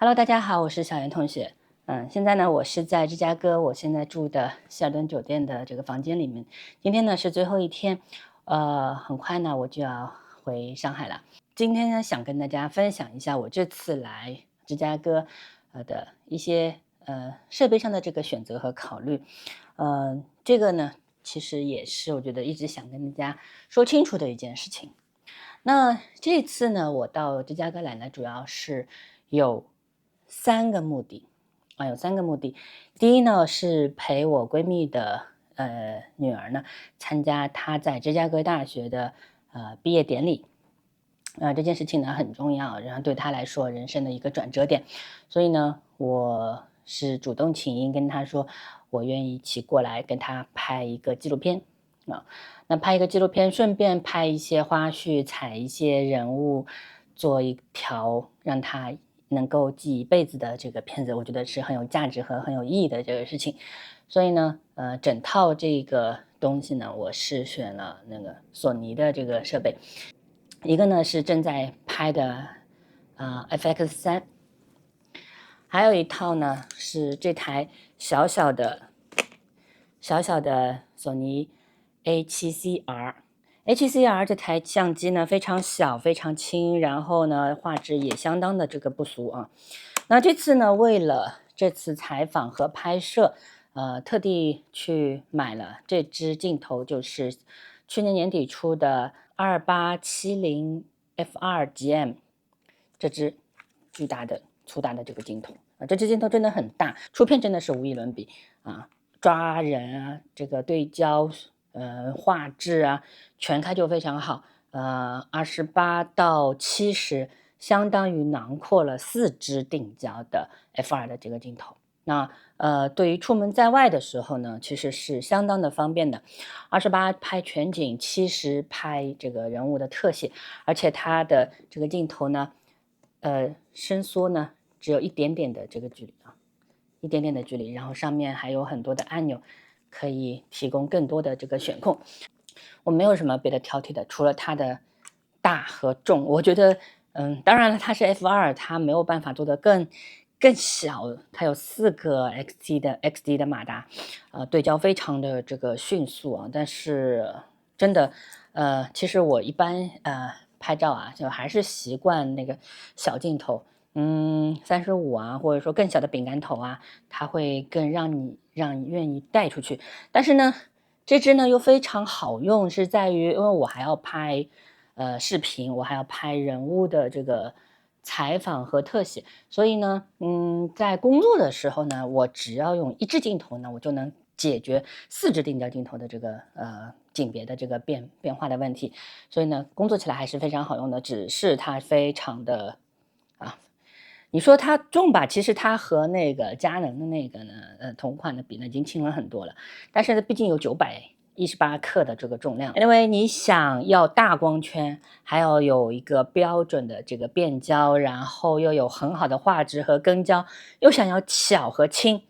Hello，大家好，我是小袁同学。现在呢，我是在芝加哥，我现在住的希尔顿酒店的这个房间里面。今天呢是最后一天，很快呢我就要回上海了。今天呢想跟大家分享一下我这次来芝加哥的一些设备上的这个选择和考虑。这个呢其实也是我觉得一直想跟大家说清楚的一件事情。那这次呢，我到芝加哥来呢，主要是有三个目的有三个目的。第一呢，是陪我闺蜜的女儿呢参加她在芝加哥大学的毕业典礼。这件事情呢很重要，然后对她来说人生的一个转折点，所以呢，我是主动请缨跟她说，我愿意一起过来跟她拍一个纪录片那拍一个纪录片，顺便拍一些花絮，采一些人物，做一条让她能够记一辈子的这个片子，我觉得是很有价值和很有意义的这个事情。所以呢，整套这个东西呢，我是选了那个索尼的这个设备。一个呢是正在拍的FX3，还有一套呢是这台小小的索尼 A7CR。A7CR 这台相机呢非常小非常轻，然后呢画质也相当的这个不俗啊。那这次呢为了这次采访和拍摄，特地去买了这支镜头，就是去年年底出的2870 F2GM 这支巨大的粗大的这个镜头这支镜头真的很大，出片真的是无与伦比抓人这个对焦画质全开就非常好28到70相当于囊括了4支定焦的 F2 的这个镜头。那对于出门在外的时候呢，其实是相当的方便的。28拍全景，70拍这个人物的特写，而且它的这个镜头呢，伸缩呢只有一点点的这个距离一点点的距离，然后上面还有很多的按钮，可以提供更多的这个选控。我没有什么别的挑剔的，除了它的大和重。我觉得当然了，它是 F2，它没有办法做得更小，它有4个 XD 的马达对焦非常的这个迅速但是真的其实我一般拍照就还是习惯那个小镜头35或者说更小的饼干头它会更让你愿意带出去。但是呢这支呢又非常好用，是在于因为我还要拍视频，我还要拍人物的这个采访和特写，所以呢在工作的时候呢，我只要用一支镜头呢，我就能解决4支定焦镜头的这个景别的这个变化的问题。所以呢工作起来还是非常好用的，只是它非常的你说它重吧，其实它和那个佳能的那个呢同款的比呢已经轻了很多了，但是呢毕竟有918克的这个重量。因为你想要大光圈，还要有一个标准的这个变焦，然后又有很好的画质和跟焦，又想要小和轻，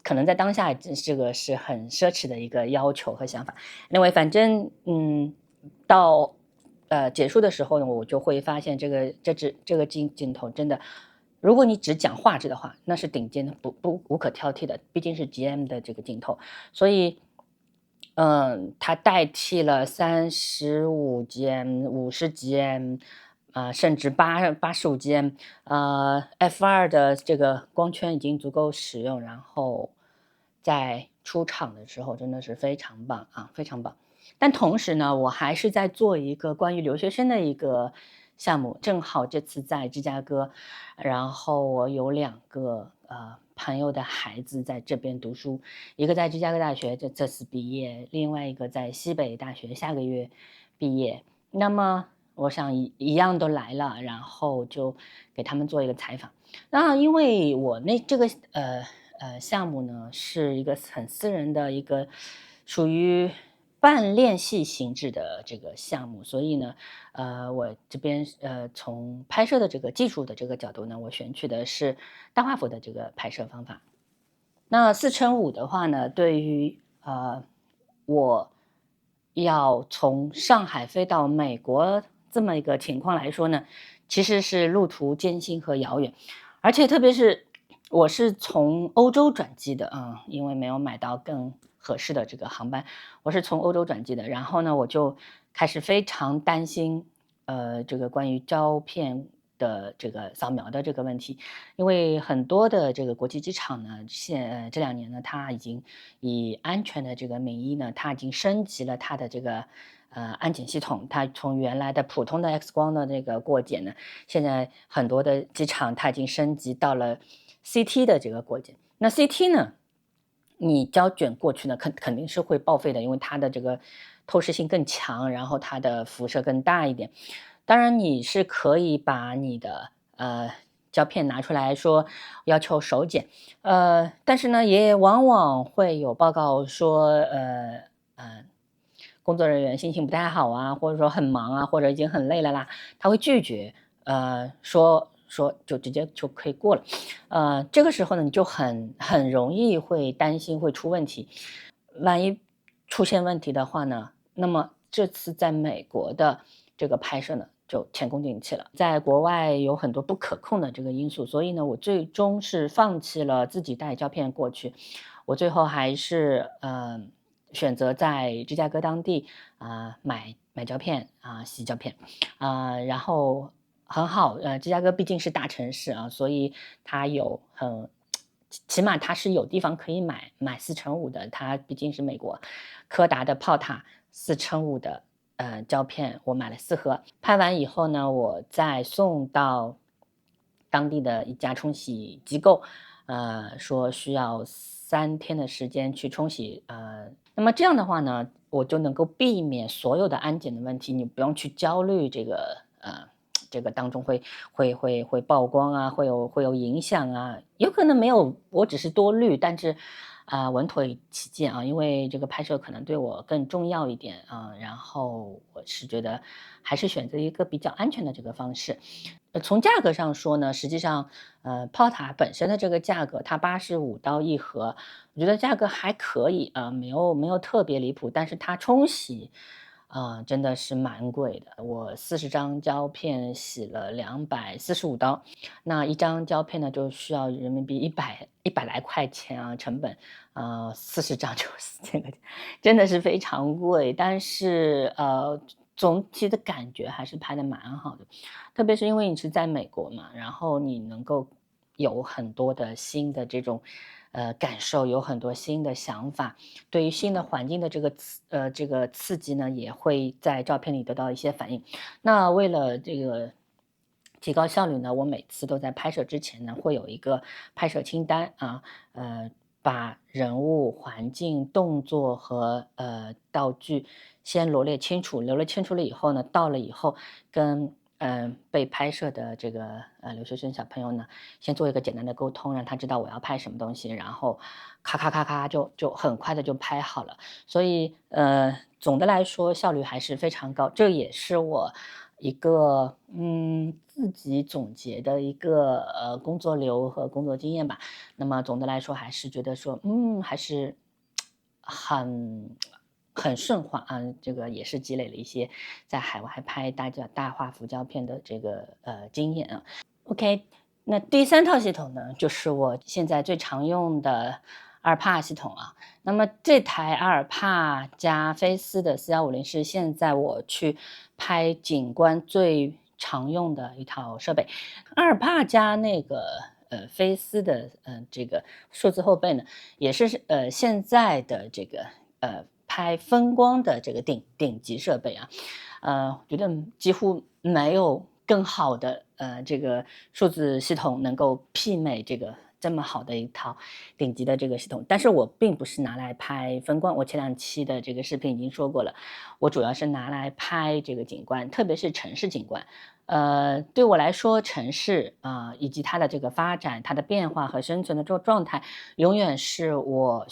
可能在当下这个是很奢侈的一个要求和想法。因为反正到结束的时候呢，我就会发现这个镜头真的，如果你只讲画质的话，那是顶尖的，无可挑剔的，毕竟是 GM 的这个镜头。所以它代替了35GM、50GM甚至85GM F2 的这个光圈已经足够使用，然后在出厂的时候真的是非常棒非常棒。但同时呢，我还是在做一个关于留学生的一个项目，正好这次在芝加哥，然后我有2个朋友的孩子在这边读书，一个在芝加哥大学这次毕业，另外一个在西北大学下个月毕业。那么我想一样都来了，然后就给他们做一个采访。那因为我这个项目呢是一个很私人的一个属于半练习性质的这个项目，所以呢我这边从拍摄的这个技术的这个角度呢，我选取的是大画幅的这个拍摄方法。那4:5的话呢，对于我要从上海飞到美国这么一个情况来说呢，其实是路途艰辛和遥远。而且特别是我是从欧洲转机的啊，因为没有买到更合适的这个航班，我是从欧洲转机的。然后呢，我就开始非常担心，这个关于胶片的这个扫描的这个问题，因为很多的这个国际机场呢，这2年呢，它已经以安全的这个名义呢，它已经升级了它的这个安检系统，它从原来的普通的 X 光的那个过检呢，现在很多的机场它已经升级到了 CT 的这个过检。那 CT 呢，你胶卷过去呢，肯定是会报废的，因为它的这个透视性更强，然后它的辐射更大一点。当然你是可以把你的胶片拿出来说要求手检，但是呢，也往往会有报告说，工作人员心情不太好啊，或者说很忙啊，或者已经很累了啦，他会拒绝，说就直接就可以过了，这个时候呢，你就很容易会担心会出问题，万一出现问题的话呢，那么这次在美国的这个拍摄呢，就前功尽弃了。在国外有很多不可控的这个因素，所以呢，我最终是放弃了自己带胶片过去，我最后还是选择在芝加哥当地买胶片洗胶片然后很好，芝加哥毕竟是大城市啊，所以它有起码它是有地方可以买4x5的，它毕竟是美国，柯达的炮塔4x5的胶片，我买了4盒，拍完以后呢，我再送到当地的一家冲洗机构，说需要3天的时间去冲洗，那么这样的话呢，我就能够避免所有的安检的问题，你不用去焦虑这个当中会曝光啊，会有影响啊，有可能没有，我只是多虑，但是稳妥起见啊，因为这个拍摄可能对我更重要一点啊，然后我是觉得还是选择一个比较安全的这个方式。从价格上说呢，实际上，炮塔本身的这个价格，它$85一盒，我觉得价格还可以啊，没有特别离谱，但是它冲洗，真的是蛮贵的。我40张胶片洗了$245，那一张胶片呢就需要人民币100来块钱啊，成本，40张就是这个，真的是非常贵，但是总体的感觉还是拍的蛮好的。特别是因为你是在美国嘛，然后你能够有很多的新的这种感受，有很多新的想法，对于新的环境的这个刺激呢，也会在照片里得到一些反应。那为了这个提高效率呢，我每次都在拍摄之前呢，会有一个拍摄清单啊，把人物、环境、动作和道具先罗列清楚，罗列清楚了以后呢，到了以后跟被拍摄的这个留学生小朋友呢，先做一个简单的沟通，让他知道我要拍什么东西，然后咔咔咔咔就很快的就拍好了。所以总的来说效率还是非常高，这也是我一个自己总结的一个工作流和工作经验吧。那么总的来说还是觉得说，还是很顺滑啊，这个也是积累了一些在海外拍大画幅胶片的这个经验啊。OK，那第3套系统呢，就是我现在最常用的阿尔帕系统啊。那么这台阿尔帕加菲斯的4150是现在我去拍景观最常用的一套设备。阿尔帕加那个菲斯的这个数字后背呢，也是现在的这个拍风光的这个顶级设备啊，觉得几乎没有更好的这个数字系统能够媲美这个这么好的一套顶级的这个系统。但是我并不是拿来拍风光，我前2期的这个视频已经说过了，我主要是拿来拍这个景观，特别是城市景观。对我来说，城市以及它的这个发展、它的变化和生存的这个状态，永远是我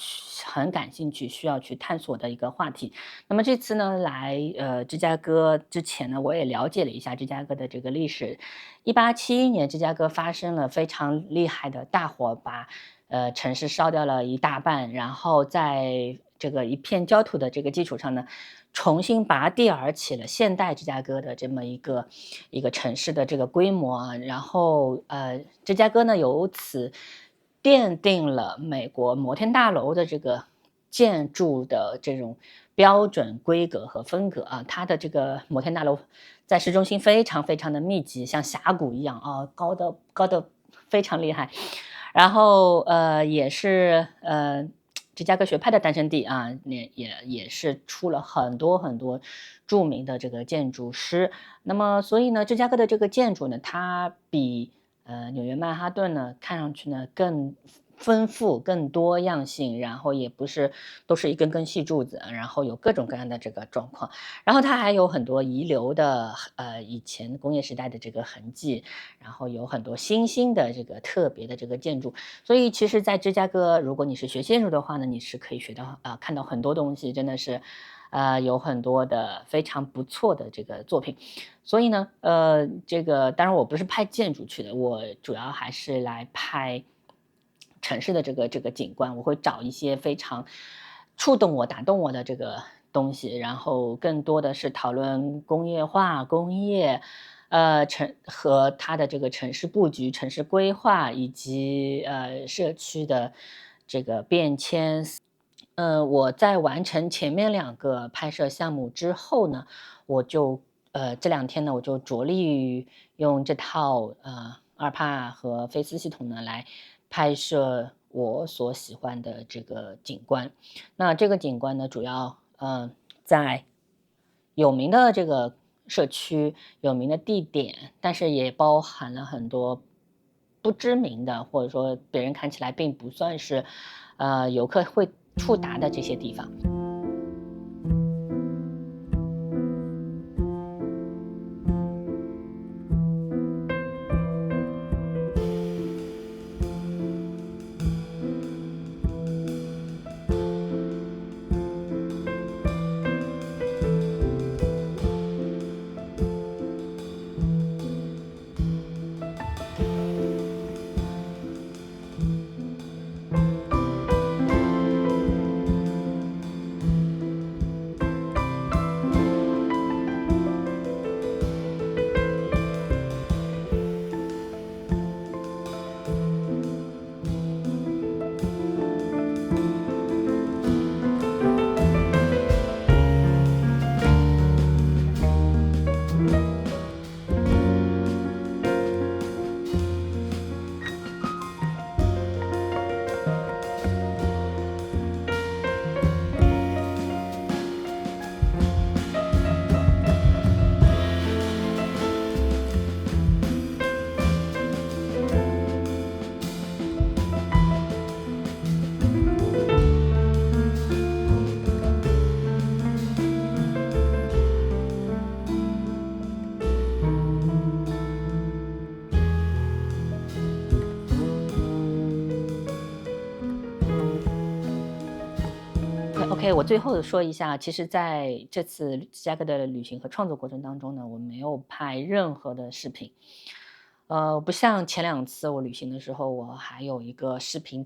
很感兴趣、需要去探索的一个话题。那么这次呢，来芝加哥之前呢，我也了解了一下芝加哥的这个历史。1871年，芝加哥发生了非常厉害的大火，把城市烧掉了一大半，然后在这个一片焦土的这个基础上呢，重新拔地而起了现代芝加哥的这么一个城市的这个规模啊，然后芝加哥呢由此奠定了美国摩天大楼的这个建筑的这种标准规格和风格啊，它的这个摩天大楼在市中心非常非常的密集，像峡谷一样啊，高的非常厉害。然后也是芝加哥学派的诞生地啊，也是出了很多很多著名的这个建筑师。那么所以呢，芝加哥的这个建筑呢，它比纽约曼哈顿呢看上去呢更丰富、更多样性，然后也不是都是一根根细柱子，然后有各种各样的这个状况。然后它还有很多遗留的以前工业时代的这个痕迹，然后有很多新兴的这个特别的这个建筑。所以其实在芝加哥，如果你是学建筑的话呢，你是可以学到看到很多东西，真的是有很多的非常不错的这个作品。所以呢这个当然我不是拍建筑去的，我主要还是来拍城市的这个景观，我会找一些非常触动我、打动我的这个东西，然后更多的是讨论工业化、工业，和它的这个城市布局、城市规划以及社区的这个变迁。我在完成前面2个拍摄项目之后呢，我就这2天呢，我就着力于用这套阿尔帕和菲斯系统呢来拍摄我所喜欢的这个景观。那这个景观呢，主要在有名的这个社区、有名的地点，但是也包含了很多不知名的，或者说别人看起来并不算是游客会触达的这些地方。OK，我最后说一下，其实在这次芝加哥的旅行和创作过程当中呢，我没有拍任何的视频。不像前2次我旅行的时候，我还有一个视频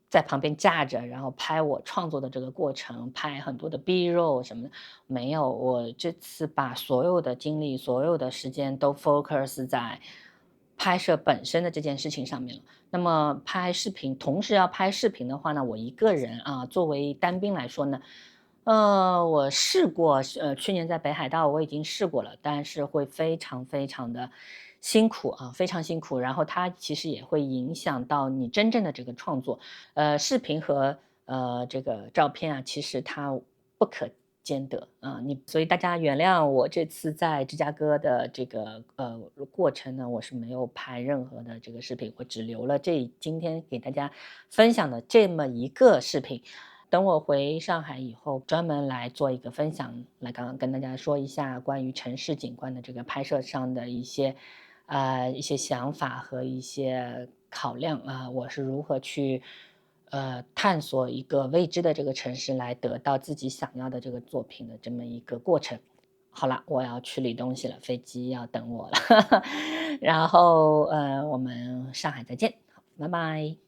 在旁边架着，然后拍我创作的这个过程，拍很多的 B roll 什么的。没有，我这次把所有的精力、所有的时间都 focus 在拍摄本身的这件事情上面了。那么拍视频，同时要拍视频的话呢，我一个人啊，作为单兵来说呢，我试过，去年在北海道我已经试过了，但是会非常非常的辛苦啊，非常辛苦。然后它其实也会影响到你真正的这个创作。视频和这个照片啊，其实它不可兼得啊。所以大家原谅我这次在芝加哥的这个过程呢，我是没有拍任何的这个视频，我只留了今天给大家分享的这么一个视频。等我回上海以后，专门来做一个分享，来刚刚跟大家说一下关于城市景观的这个拍摄上的一些想法和一些考量啊，我是如何去探索一个未知的这个城市，来得到自己想要的这个作品的这么一个过程。好了，我要去理东西了，飞机要等我了，然后我们上海再见，好，拜拜。